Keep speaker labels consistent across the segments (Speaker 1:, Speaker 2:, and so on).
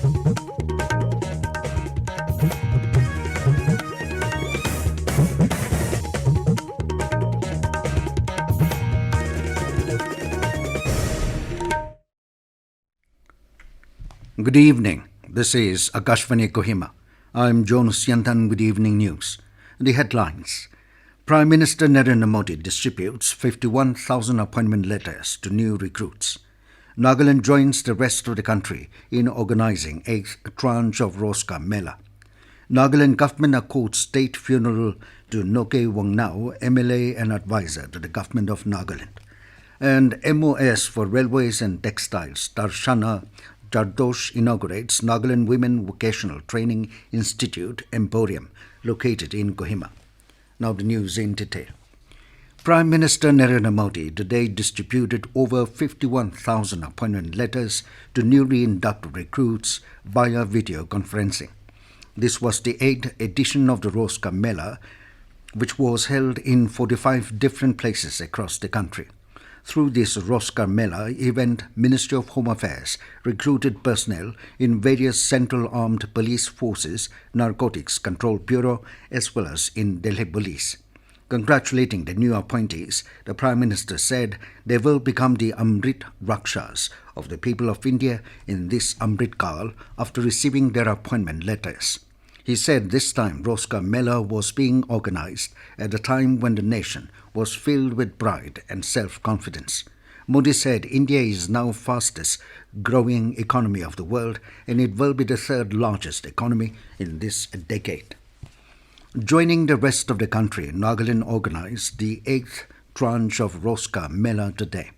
Speaker 1: Good evening. This is Akashvani Kohima. I'm Jonas Yantan with Evening News. The headlines. Prime Minister Narendra Modi distributes 51,000 appointment letters to new recruits. Nagaland joins the rest of the country in organizing 8th Tranche of Rozgar Mela. Nagaland government accords state funeral to Noke Wangnao, MLA and Advisor to the government of Nagaland. And MOS for Railways and Textiles, Darshana, Jardosh inaugurates Nagaland Women Vocational Training Institute, Emporium, located in Kohima. Now the news in detail. Prime Minister Narendra Modi today distributed over 51,000 appointment letters to newly inducted recruits via video conferencing. This was the 8th edition of the Rozgar Mela, which was held in 45 different places across the country. Through this Rozgar Mela event, Ministry of Home Affairs recruited personnel in various Central Armed Police Forces, Narcotics Control Bureau, as well as in Delhi Police. Congratulating the new appointees, the Prime Minister said they will become the Amrit Rakshas of the people of India in this Amrit Kal after receiving their appointment letters. He said this time Rozgar Mela was being organized at a time when the nation was filled with pride and self-confidence. Modi said India is now fastest growing economy of the world and it will be the third largest economy in this decade. Joining the rest of the country, Nagaland organized the 8th Tranche of Rozgar Mela today.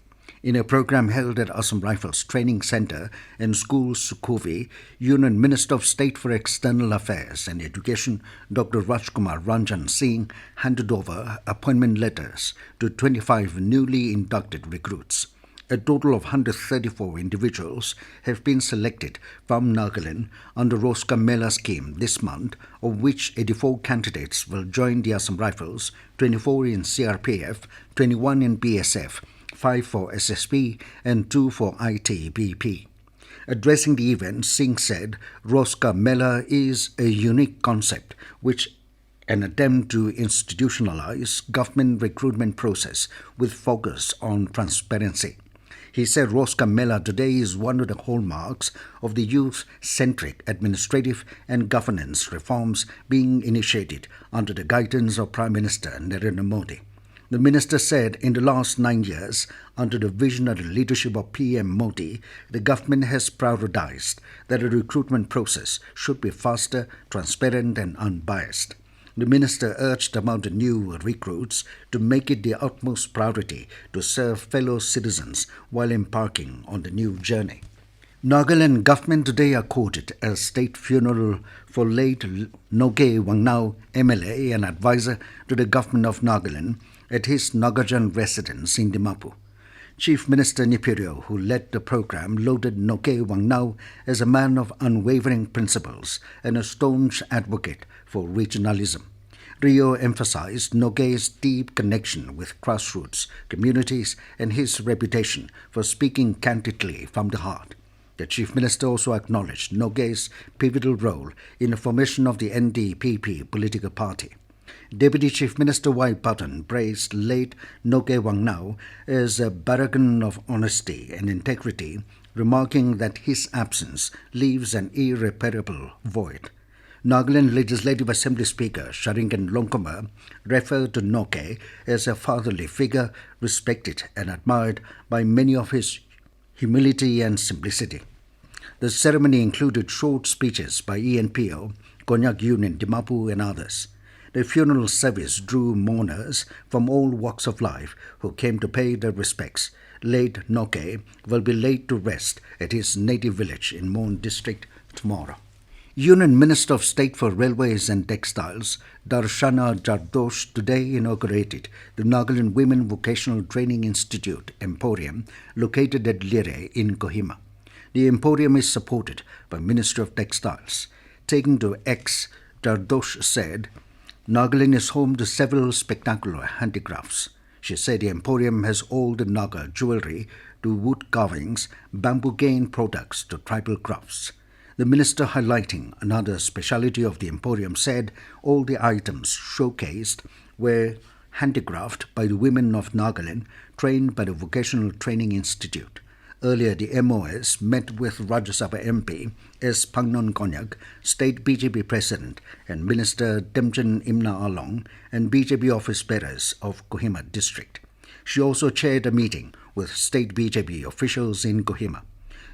Speaker 1: In a program held at Assam Rifles Training Centre and School Sukhovi, Union Minister of State for External Affairs and Education, Dr. Rajkumar Ranjan Singh, handed over appointment letters to 25 newly inducted recruits. A total of 134 individuals have been selected from Nagaland under Rozgar Mela scheme this month, of which 84 candidates will join the Assam Rifles, 24 in CRPF, 21 in BSF, 5 for SSP and 2 for ITBP. Addressing the event, Singh said Rozgar Mela is a unique concept which an attempt to institutionalize government recruitment process with focus on transparency. He said Rozgar Mela today is one of the hallmarks of the youth-centric administrative and governance reforms being initiated under the guidance of Prime Minister Narendra Modi. The minister said in the last 9 years, under the visionary leadership of PM Modi, the government has prioritized that the recruitment process should be faster, transparent and unbiased. The minister urged among the new recruits to make it the utmost priority to serve fellow citizens while embarking on the new journey. Nagaland government today accorded a state funeral for late Noke Wangnao, MLA and Advisor to the government of Nagaland at his Nagaland residence in Dimapur. Chief Minister Nipirio, who led the program, lauded Noke Wangnao as a man of unwavering principles and a staunch advocate for regionalism. Rio emphasized Noke's deep connection with grassroots communities and his reputation for speaking candidly from the heart. The Chief Minister also acknowledged Noke's pivotal role in the formation of the NDPP political party. Deputy Chief Minister Y. Button praised late Noke Wangnao as a paragon of honesty and integrity, remarking that his absence leaves an irreparable void. Nagaland Legislative Assembly Speaker Sharingan Longkoma referred to Noke as a fatherly figure respected and admired by many of his humility and simplicity. The ceremony included short speeches by ENPO, Konyak Union, Dimapur and others. The funeral service drew mourners from all walks of life who came to pay their respects. Late Noke will be laid to rest at his native village in Mon district tomorrow. Union Minister of State for Railways and Textiles, Darshana Jardosh, today inaugurated the Nagaland Women Vocational Training Institute, Emporium, located at Lire in Kohima. The Emporium is supported by Minister of Textiles. Taking to X, Jardosh said, Nagaland is home to several spectacular handicrafts. She said the Emporium has all the Naga jewelry to wood carvings, bamboo cane products to tribal crafts. The minister, highlighting another speciality of the Emporium, said all the items showcased were handicrafted by the women of Nagaland, trained by the Vocational Training Institute. Earlier, the MOS met with Rajya Sabha MP S. Pangnon Konyak, State BJP President, and Minister Temchen Imna Along, and BJP office bearers of Kohima district. She also chaired a meeting with state BJP officials in Kohima.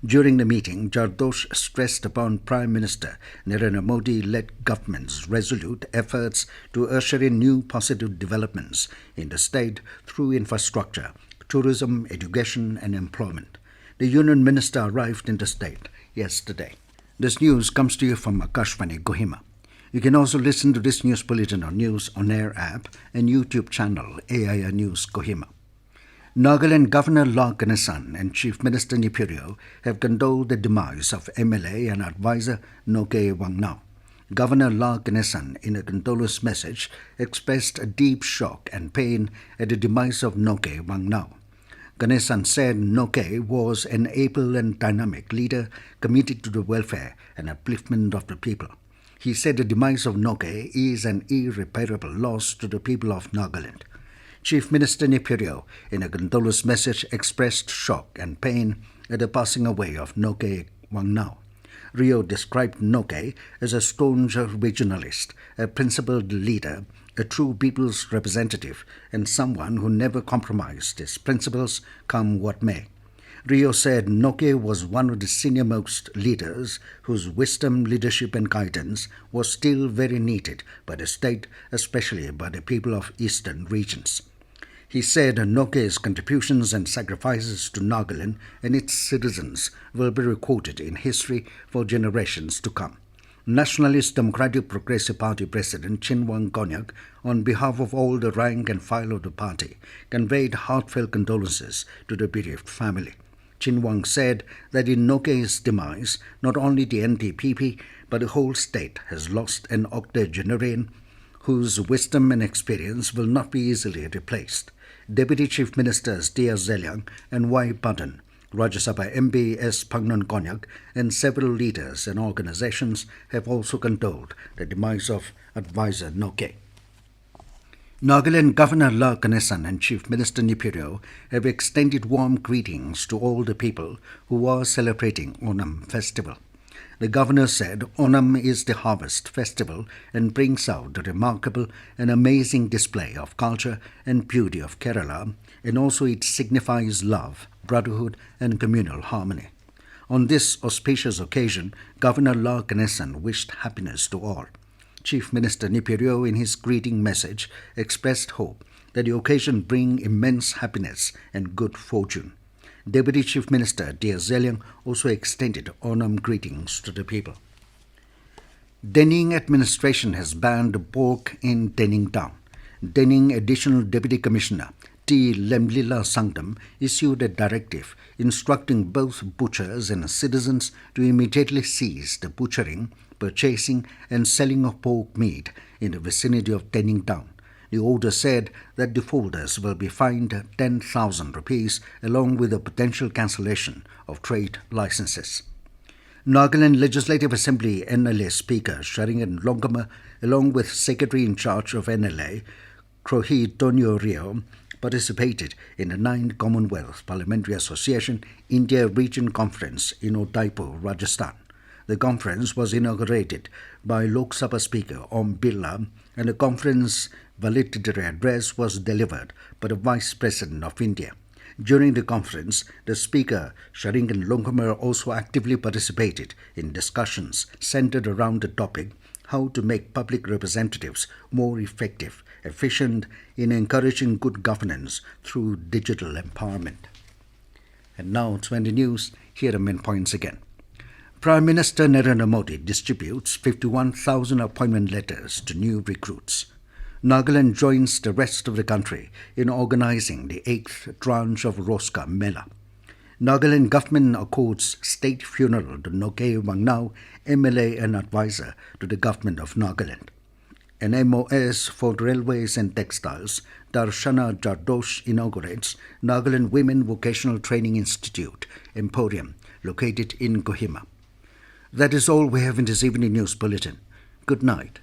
Speaker 1: During the meeting, Jardosh stressed upon Prime Minister Narendra Modi-led government's resolute efforts to usher in new positive developments in the state through infrastructure, tourism, education and employment. The Union Minister arrived in the state yesterday. This news comes to you from Akashvani, Kohima. You can also listen to this news bulletin on News On Air app and YouTube channel AIR News Kohima. Nagaland Governor La Ganesan and Chief Minister Nipirio have condoled the demise of MLA and Advisor Noke Wangnao. Governor La Ganesan, in a condolence message, expressed a deep shock and pain at the demise of Noke Wangnao. Ganesan said Noke was an able and dynamic leader committed to the welfare and upliftment of the people. He said the demise of Noke is an irreparable loss to the people of Nagaland. Chief Minister Nipirio, in a condolence message, expressed shock and pain at the passing away of Noke Wangnao. Rio described Noke as a staunch regionalist, a principled leader, a true people's representative, and someone who never compromised his principles, come what may. Rio said Noke was one of the senior-most leaders whose wisdom, leadership and guidance was still very needed by the state, especially by the people of eastern regions. He said Noke's contributions and sacrifices to Nagaland and its citizens will be recorded in history for generations to come. Nationalist Democratic Progressive Party President Chinwang Konyak, on behalf of all the rank and file of the party, conveyed heartfelt condolences to the bereaved family. Chinwang said that in Noke's demise, not only the NDPP but the whole state has lost an octogenarian whose wisdom and experience will not be easily replaced. Deputy Chief Ministers D.R. Zeliang and Y. Button, Rajya Sabha MP S. Pangnon Konyak, and several leaders and organizations have also condoled the demise of Advisor Noke. Nagaland Governor La Ganesan and Chief Minister Nipirio have extended warm greetings to all the people who are celebrating Onam festival. The governor said Onam is the harvest festival and brings out the remarkable and amazing display of culture and beauty of Kerala, and also it signifies love, brotherhood and communal harmony. On this auspicious occasion, Governor La Ganesan wished happiness to all. Chief Minister Nipirio, in his greeting message, expressed hope that the occasion bring immense happiness and good fortune. Deputy Chief Minister D.R. Zeliang also extended Onam greetings to the people. Denning administration has banned pork in Denning town. Denning Additional Deputy Commissioner T. Lemlila Sangdam issued a directive instructing both butchers and citizens to immediately cease the butchering, purchasing and selling of pork meat in the vicinity of Denning town. The order said that defaulters will be fined 10,000 rupees along with a potential cancellation of trade licenses. Nagaland Legislative Assembly NLA Speaker Sharingan Longama, along with Secretary in charge of NLA Krohi Tonio Rio, participated in the 9th Commonwealth Parliamentary Association India Region Conference in Udaipur, Rajasthan. The conference was inaugurated by Lok Sabha Speaker Om Birla, and the conference valedictory address was delivered by the Vice President of India. During the conference, the Speaker, Sharingan Longhammer, also actively participated in discussions centered around the topic how to make public representatives more effective, efficient in encouraging good governance through digital empowerment. And now, 20 news, here are main points again. Prime Minister Narendra Modi distributes 51,000 appointment letters to new recruits. Nagaland joins the rest of the country in organizing the 8th Tranche of Rozgar Mela. Nagaland government accords state funeral to Noke Wangnao, MLA and Advisor to the government of Nagaland. An MOS for Railways and Textiles, Darshana Jardosh inaugurates Nagaland Women Vocational Training Institute, Emporium, located in Kohima. That is all we have in this evening news bulletin. Good night.